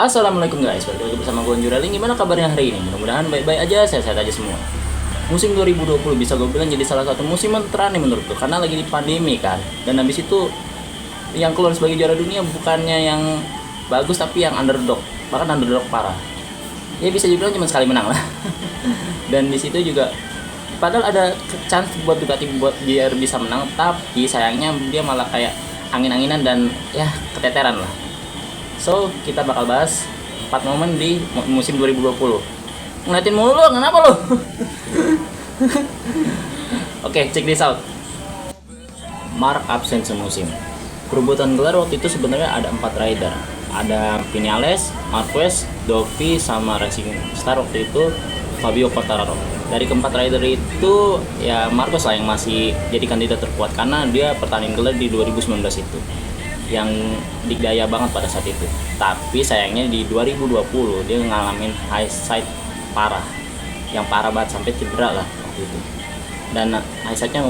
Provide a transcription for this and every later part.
Assalamualaikum guys, balik lagi bersama gue Juraling. Gimana kabarnya hari ini? Mudah-mudahan baik-baik aja, sehat-sehat aja semua. Musim 2020 bisa gue bilang jadi salah satu musim terani menurut gue, karena lagi di pandemi kan. Dan habis itu yang keluar sebagai juara dunia bukannya yang bagus tapi yang underdog, bahkan underdog parah. Ya bisa dibilang cuma sekali menang lah. Dan di situ juga padahal ada chance buat Ducati buat biar bisa menang, tapi sayangnya dia malah kayak angin-anginan dan ya keteteran lah. So, kita bakal bahas 4 momen di musim 2020. Ngeliatin mulu lo, kenapa lo? Oke, check this out. Mark absen semusim. Perebutan gelar waktu itu sebenarnya ada 4 rider. Ada Vinales, Marquez, Dovi, sama Racing Star waktu itu Fabio Quartararo. Dari keempat rider itu, ya Marquez lah yang masih jadi kandidat terkuat karena dia pertandingan gelar di 2019 itu. Yang dikdaya banget pada saat itu. Tapi sayangnya di 2020 dia ngalamin high side parah, yang parah banget sampai cedera lah waktu itu. Dan high side-nya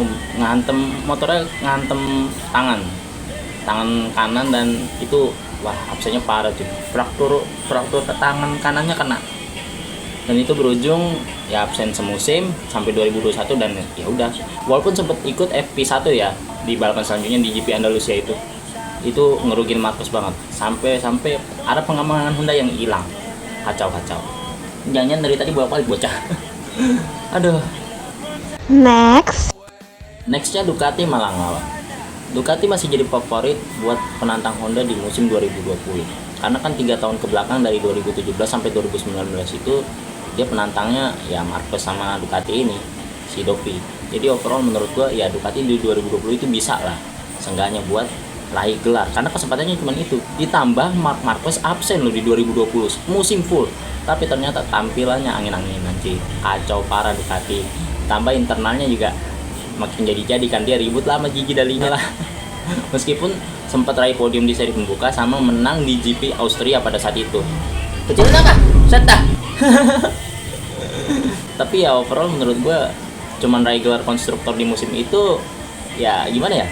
motornya ngantem tangan kanan, dan itu wah absennya parah cuy. Fraktur ke tangan kanannya kena. Dan itu berujung ya absen semusim sampai 2021, dan ya udah. Walaupun sempat ikut FP1 ya di balapan selanjutnya di GP Andalusia itu ngerugin Marcus banget, sampai ada pengembangan Honda yang hilang, kacau. Jangan dari tadi balik bocah. Aduh. Nextnya Ducati malah ngalah. Ducati masih jadi favorit buat penantang Honda di musim 2020 karena kan 3 tahun ke belakang dari 2017 sampai 2019 itu dia penantangnya ya Marquez sama Ducati ini, si Dovi. Jadi overall menurut gua ya Ducati di 2020 itu bisa lah seenggaknya buat raih gelar, karena kesempatannya cuma itu. Ditambah Marc Marquez absen loh di 2020 musim full, tapi ternyata tampilannya angin-anginan sih, kacau parah Ducati. Tambah internalnya juga makin jadi kan, dia ribut lah sama Gigi Dalinya lah. Meskipun sempat raih podium di seri pembuka sama menang di GP Austria pada saat itu. Kecil kah? Setah. Tapi ya overall menurut gua cuman raih gelar konstruktor di musim itu ya gimana ya,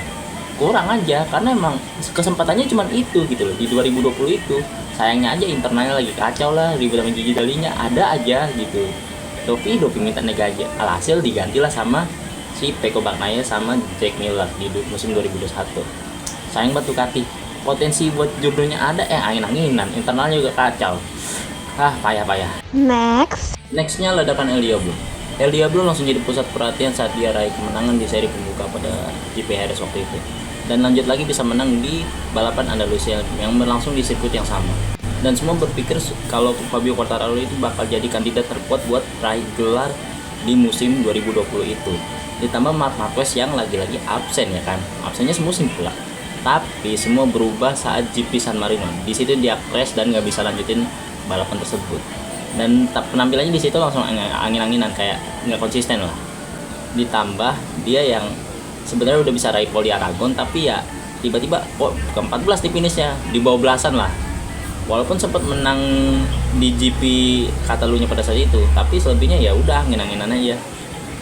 kurang aja, karena emang kesempatannya cuma itu gitu loh di 2020 itu. Sayangnya aja internalnya lagi kacau lah, ribut sama Gigi Dalinya ada aja gitu. Dovi minta nega aja, alhasil digantilah sama si Pecco Bagnaia sama Jack Miller di musim 2021. Sayang banget Ducati, potensi buat judulnya ada angin-anginan, internalnya juga kacau. Payah. Nextnya ledakan El Diablo langsung jadi pusat perhatian saat dia raih kemenangan di seri pembuka pada GP Jerez waktu itu, dan lanjut lagi bisa menang di balapan Andalusia yang berlangsung di sirkuit yang sama. Dan semua berpikir kalau Fabio Quartararo itu bakal jadi kandidat terkuat buat raih gelar di musim 2020 itu. Ditambah Marc Marquez yang lagi-lagi absen ya kan, absennya semusim pula. Tapi semua berubah saat GP San Marino. Di situ dia crash dan nggak bisa lanjutin balapan tersebut. Dan penampilannya di situ langsung angin-anginan, kayak nggak konsisten lah. Ditambah dia yang sebenarnya udah bisa raih pole di Aragon, tapi ya tiba-tiba ke 14 di finishnya, di bawah belasan lah. Walaupun sempat menang di GP Catalunya pada saat itu, tapi selebihnya ya udah angin-anginan aja.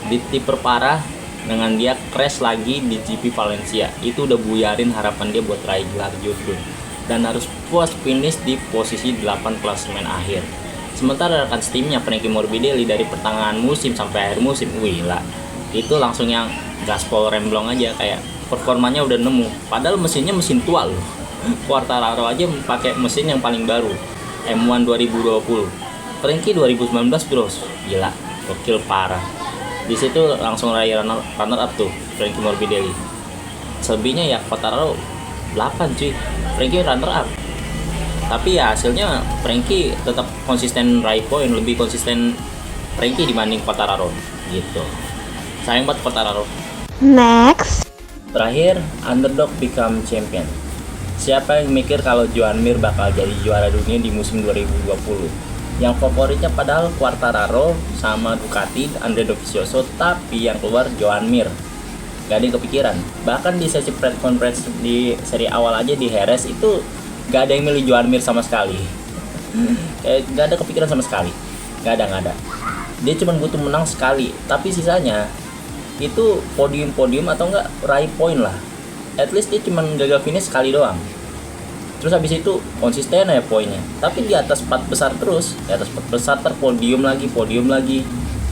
Diperparah dengan dia crash lagi di GP Valencia, itu udah buyarin harapan dia buat raih gelar judul dan harus puas finish di posisi 8 klasemen akhir. Sementara rekan timnya Frankie Morbidelli dari pertengahan musim sampai akhir musim, lah itu langsung yang gaspol remblong aja, kayak performanya udah nemu, padahal mesinnya mesin tua loh. Quartararo aja pakai mesin yang paling baru, M1 2020. Frankie 2019 bros, gila, gokil parah. Di situ langsung raih runner up tuh Frankie Morbidelli. Selebihnya ya Quartararo 8 cuy, Frankie runner up. Tapi ya hasilnya Frankie tetap konsisten raih poin, lebih konsisten Frankie dibanding Quartararo gitu. Sayang banget Quartararo. Next. Terakhir, underdog become champion. Siapa yang mikir kalau Joan Mir bakal jadi juara dunia di musim 2020? Yang favoritnya padahal Quartararo sama Ducati, Andre Dovizioso, tapi yang keluar Joan Mir. Gak ada yang kepikiran. Bahkan di sesi press conference di seri awal aja di Jerez itu gak ada yang milih Joan Mir sama sekali. Gak ada kepikiran sama sekali. Gak ada. Dia cuma butuh menang sekali, tapi sisanya itu podium atau enggak raih poin lah. At least dia cuma gagal finish sekali doang. Terus habis itu konsisten ya poinnya. Tapi di atas 4 besar terus, di atas 4 besar podium lagi.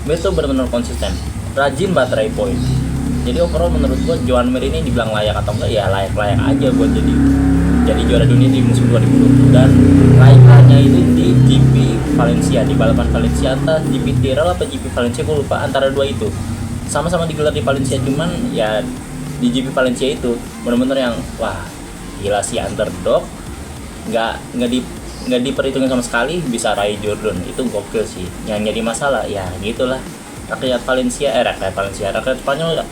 Mir tuh benar-benar konsisten. Rajin banget raih poin. Jadi overall menurut gua Joan Mir ini dibilang layak atau enggak ya layak aja buat jadi juara dunia di musim 2020. Dan raihannya itu di GP Valencia, di balapan Valencia atau GP Tyrrell apa GP Valencia, gua lupa, antara dua itu. Sama-sama digelar di Valencia, cuman ya di GP Valencia itu benar-benar yang wah gila sih, underdog nggak diperhitungin sama sekali bisa raih Jordan, itu gokil sih. Yang jadi masalah ya gitulah, rakyat Spanyol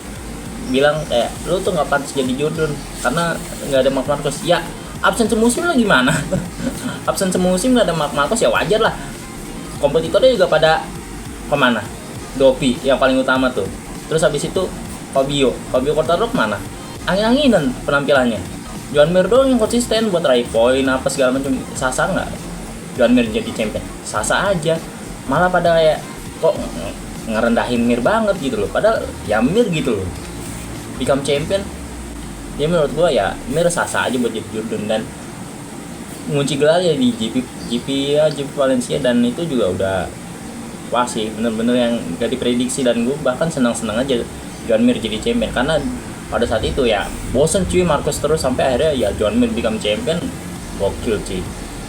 bilang kayak lu tuh nggak pantas jadi Jordan karena nggak ada Marc Marquez. Ya absen semusim lah gimana? Absen semusim nggak ada Marc Marquez ya wajar lah, kompetitornya juga pada kemana? Dopi yang paling utama tuh. Terus habis itu Fabio Quartararo mana? Angin-anginan penampilannya. Joan Mir doang yang konsisten buat raih poin apa segala macam. Sasa nggak Joan Mir jadi champion? Sasa aja. Malah pada kayak kok ngerendahin Mir banget gitu loh. Padahal ya Mir gitu loh become champion. Ya menurut gua ya Mir sasa aja buat jadi Jordan, dan ngunci gelar ya di GP Valencia, dan itu juga udah wah sih, bener-bener yang gak diprediksi. Dan gue bahkan senang-senang aja Joan Mir jadi champion, karena pada saat itu ya bosen cuy Marquez terus, sampai akhirnya ya Joan Mir become champion. Gokil cuy,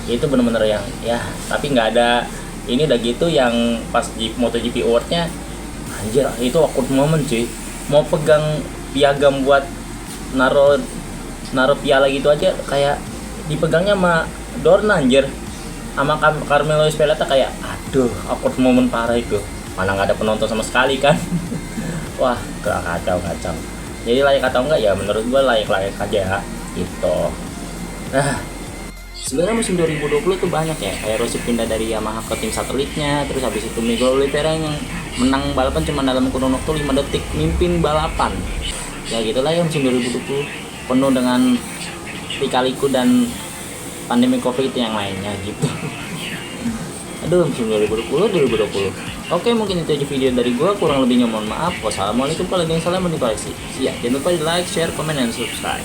itu bener-bener yang ya. Tapi nggak ada ini udah gitu yang pas di MotoGP Award-nya, anjir itu awkward moment cuy. Mau pegang piagam buat naro piala gitu aja kayak dipegangnya sama Dorna anjir, sama Carmelo Espeleta, kayak aduh awkward moment parah itu. Mana nggak ada penonton sama sekali kan. Wah kacau. Jadi layak atau enggak ya menurut gua layak aja gitu. Nah sebenarnya musim 2020 tuh banyak ya, kayak Rossi pindah dari Yamaha ke tim satelitnya. Terus habis itu Miguel Oliveira yang menang balapan cuma dalam kurun waktu 5 detik mimpin balapan. Ya gitulah ya musim 2020 penuh dengan lika-liku dan pandemi covid yang lainnya gitu. Aduh musim 2020. Oke, mungkin itu aja video dari gua, kurang lebihnya mohon maaf. Wassalamualaikum warahmatullahi wabarakatuh. Jangan lupa di like, share, komen, dan subscribe.